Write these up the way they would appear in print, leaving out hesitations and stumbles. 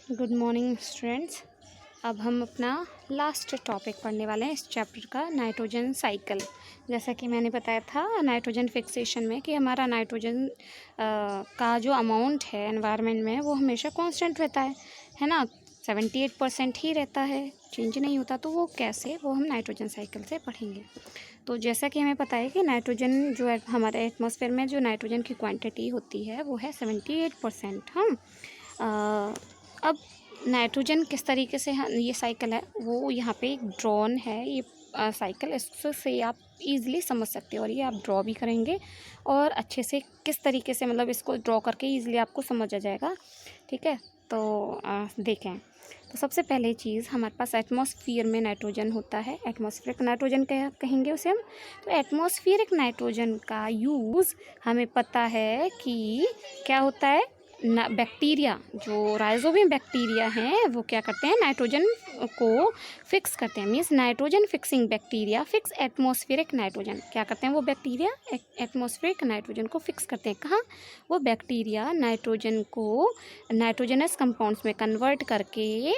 Good morning students. अब हम अपना लास्ट टॉपिक पढ़ने वाले हैं इस चैप्टर का, नाइट्रोजन साइकिल। जैसा कि मैंने बताया था नाइट्रोजन फिक्सेशन में कि हमारा नाइट्रोजन का जो अमाउंट है एनवायरनमेंट में वो हमेशा कांस्टेंट रहता है ना। 78% ही रहता है, चेंज नहीं होता। तो वो कैसे, वो हम नाइट्रोजन साइकिल से पढ़ेंगे। तो जैसा कि हमें पता है कि नाइट्रोजन जो है हमारे एटमॉस्फेयर में जो नाइट्रोजन की क्वांटिटी होती है वो है 78%। हम अब नाइट्रोजन किस तरीके से ये साइकिल है वो यहाँ पे एक ड्रॉन है ये साइकिल, इससे आप इजीली समझ सकते हो और ये आप ड्रॉ भी करेंगे और अच्छे से किस तरीके से मतलब इसको ड्रॉ करके इजीली आपको समझ आ जाएगा। ठीक है, तो देखें। तो सबसे पहले चीज़ हमारे पास एटमॉस्फेयर में नाइट्रोजन होता है। एटमॉस्फेरिक नाइट्रोजन कहेंगे उसे हम। तो एटमॉस्फेरिक नाइट्रोजन का यूज़ हमें पता है कि क्या होता है ना, बैक्टीरिया जो राइजोबियम बैक्टीरिया हैं वो क्या करते हैं, नाइट्रोजन को फिक्स करते हैं। Means nitrogen fixing bacteria fix atmospheric nitrogen. क्या करते हैं वो बैक्टीरिया, एटमॉस्फेरिक नाइट्रोजन को फिक्स करते हैं। कहाँ? वो बैक्टीरिया नाइट्रोजन को नाइट्रोजनस कंपाउंड्स में कन्वर्ट करके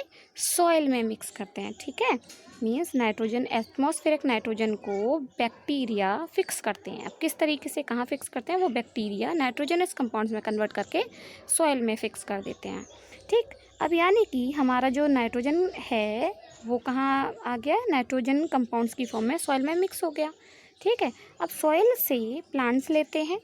सॉइल में मिक्स करते हैं। ठीक है, मीन्स नाइट्रोजन, एटमॉस्फेरिक नाइट्रोजन को बैक्टीरिया फिक्स करते हैं। अब किस तरीके से, कहाँ फिक्स करते हैं? वो बैक्टीरिया नाइट्रोजनस कंपाउंड्स में कन्वर्ट करके सॉइल में फिक्स कर देते हैं। ठीक, अब यानी कि हमारा जो नाइट्रोजन है वो कहाँ आ गया, नाइट्रोजन कंपाउंड्स की फॉर्म में सॉइल में मिक्स हो गया। ठीक है, अब सॉइल से प्लांट्स लेते हैं।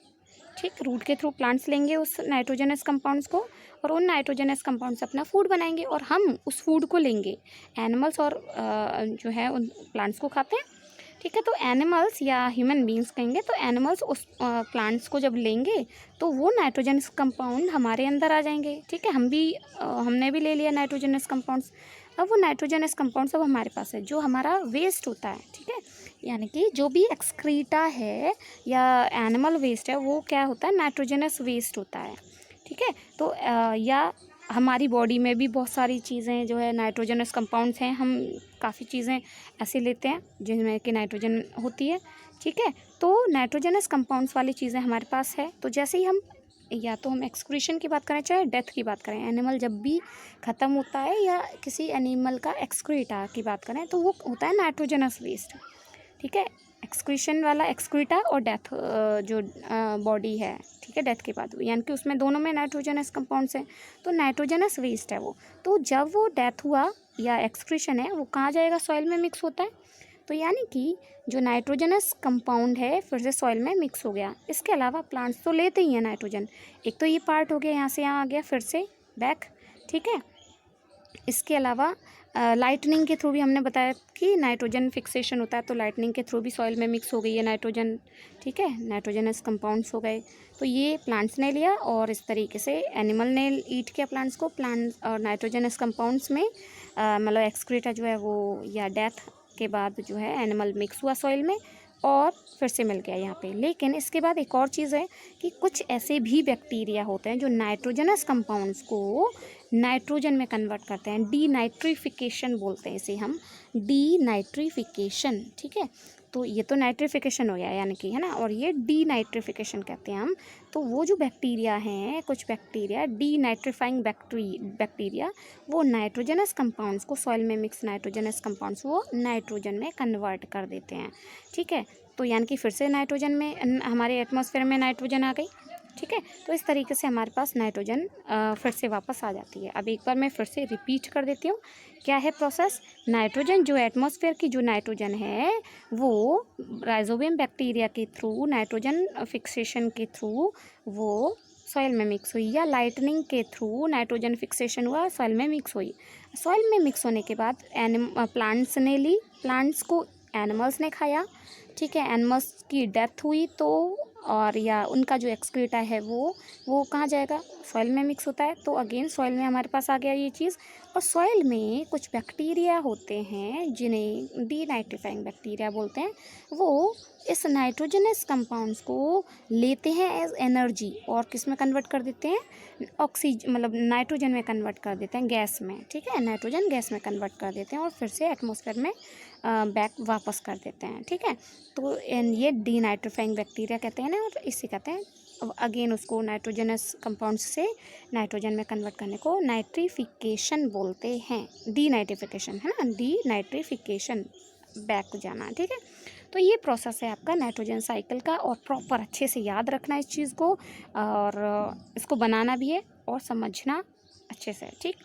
ठीक, रूट के थ्रू प्लांट्स लेंगे उस नाइट्रोजनस कंपाउंड्स को और उन नाइट्रोजनस कंपाउंड से अपना फूड बनाएंगे और हम उस फूड को लेंगे। एनिमल्स और जो है उन प्लांट्स को खाते हैं। ठीक है, तो एनिमल्स या ह्यूमन बींग्स कहेंगे, तो एनिमल्स उस प्लांट्स को जब लेंगे तो वो नाइट्रोजनस कंपाउंड हमारे अंदर आ जाएंगे। ठीक है, हमने भी ले लिया नाइट्रोजनस कंपाउंड्स। अब वो नाइट्रोजनस कंपाउंड्स अब हमारे पास है, जो हमारा वेस्ट होता है। ठीक है, यानी कि जो भी एक्सक्रीटा है या एनिमल वेस्ट है वो क्या होता है, नाइट्रोजनस वेस्ट होता है। ठीक है, तो या हमारी बॉडी में भी बहुत सारी चीज़ें जो है नाइट्रोजनस कंपाउंड्स हैं। हम काफ़ी चीज़ें ऐसे लेते हैं जिनमें कि नाइट्रोजन होती है। ठीक है, तो नाइट्रोजनस कंपाउंड्स वाली चीज़ें हमारे पास है। तो जैसे ही हम, या तो हम एक्सक्रीशन की बात करें चाहे डेथ की बात करें, एनिमल जब भी ख़त्म होता है या किसी एनिमल का एक्सक्रीटा की बात करें तो वो होता है नाइट्रोजनस वेस्ट। ठीक है, एक्सक्रीशन वाला एक्सक्रीटा और डेथ जो बॉडी है, ठीक है, डेथ के बाद, यानी कि उसमें दोनों में नाइट्रोजनस कंपाउंड्स हैं, तो नाइट्रोजनस वेस्ट है वो। तो जब वो डेथ हुआ या एक्सक्रीशन है वो कहाँ जाएगा, सॉइल में मिक्स होता है। तो यानी कि जो नाइट्रोजनस कंपाउंड है फिर से सॉइल में मिक्स हो गया। इसके अलावा प्लांट्स तो लेते ही हैं नाइट्रोजन। एक तो ये पार्ट हो गया, यहाँ से यहाँ आ गया फिर से बैक। ठीक है, इसके अलावा लाइटनिंग के थ्रू भी हमने बताया कि नाइट्रोजन फिक्सेशन होता है, तो लाइटनिंग के थ्रू भी सॉइल में मिक्स हो गई है नाइट्रोजन। ठीक है, नाइट्रोजनस कंपाउंड्स हो गए। तो ये प्लांट्स ने लिया और इस तरीके से एनिमल ने ईट किया प्लांट्स को। प्लांट्स और नाइट्रोजनस कंपाउंड्स में मतलब एक्सक्रीटा जो है वो, या डेथ के बाद जो है एनिमल मिक्स हुआ सॉइल में और फिर से मिल गया यहाँ पे। लेकिन इसके बाद एक और चीज़ है कि कुछ ऐसे भी बैक्टीरिया होते हैं जो नाइट्रोजनस कंपाउंड्स को नाइट्रोजन में कन्वर्ट करते हैं। डीनाइट्रिफिकेशन बोलते हैं इसे हम, डीनाइट्रिफिकेशन। ठीक है, तो ये तो नाइट्रिफिकेशन हो गया यानी कि, है ना, और ये डीनाइट्रिफिकेशन कहते हैं हम। तो वो जो बैक्टीरिया हैं, कुछ बैक्टीरिया डीनाइट्रीफाइंग बैक्टीरिया, वो नाइट्रोजनस कंपाउंड्स को, सॉइल में मिक्स नाइट्रोजनस कंपाउंड्स वो नाइट्रोजन में कन्वर्ट कर देते हैं। ठीक है, तो यानी कि फिर से नाइट्रोजन में, हमारे एटमॉस्फेयर में नाइट्रोजन आ गई। ठीक है, तो इस तरीके से हमारे पास नाइट्रोजन फिर से वापस आ जाती है। अब एक बार मैं फिर से रिपीट कर देती हूँ, क्या है प्रोसेस। नाइट्रोजन, जो एटमॉस्फेयर की जो नाइट्रोजन है वो राइजोबियम बैक्टीरिया के थ्रू, नाइट्रोजन फिक्सेशन के थ्रू वो सॉइल में मिक्स हुई, या लाइटनिंग के थ्रू नाइट्रोजन फिक्सेशन हुआ, सॉइल में मिक्स हुई। सॉइल में मिक्स होने के बाद प्लांट्स ने ली, प्लांट्स को एनिमल्स ने खाया। ठीक है, एनिमल्स की डेथ हुई तो, और या उनका जो एक्सक्रीटा है वो कहाँ जाएगा, सॉइल में मिक्स होता है। तो अगेन सॉइल में हमारे पास आ गया ये चीज़। और सॉइल में कुछ बैक्टीरिया होते हैं जिन्हें डीनाइट्रीफाइंग बैक्टीरिया बोलते हैं। वो इस नाइट्रोजनस कंपाउंड्स को लेते हैं एज एनर्जी और किस में कन्वर्ट कर देते हैं, ऑक्सीजन, मतलब नाइट्रोजन में कन्वर्ट कर देते हैं, गैस में। ठीक है, नाइट्रोजन गैस में कन्वर्ट कर देते हैं और फिर से एटमॉस्फेयर में बैक वापस कर देते हैं। ठीक है, तो ये डीनाइट्रीफाइंग बैक्टीरिया कहते हैं ना, और इसे कहते हैं अगेन उसको नाइट्रोजनस कंपाउंड से नाइट्रोजन में कन्वर्ट करने को नाइट्रिफिकेशन बोलते हैं। डीनाइट्रिफिकेशन है ना, डीनाइट्रिफिकेशन बैक जाना, ठीक है। तो ये प्रोसेस है आपका नाइट्रोजन साइकिल का, और प्रॉपर अच्छे से याद रखना इस चीज़ को, और इसको बनाना भी है और समझना अच्छे से, ठीक।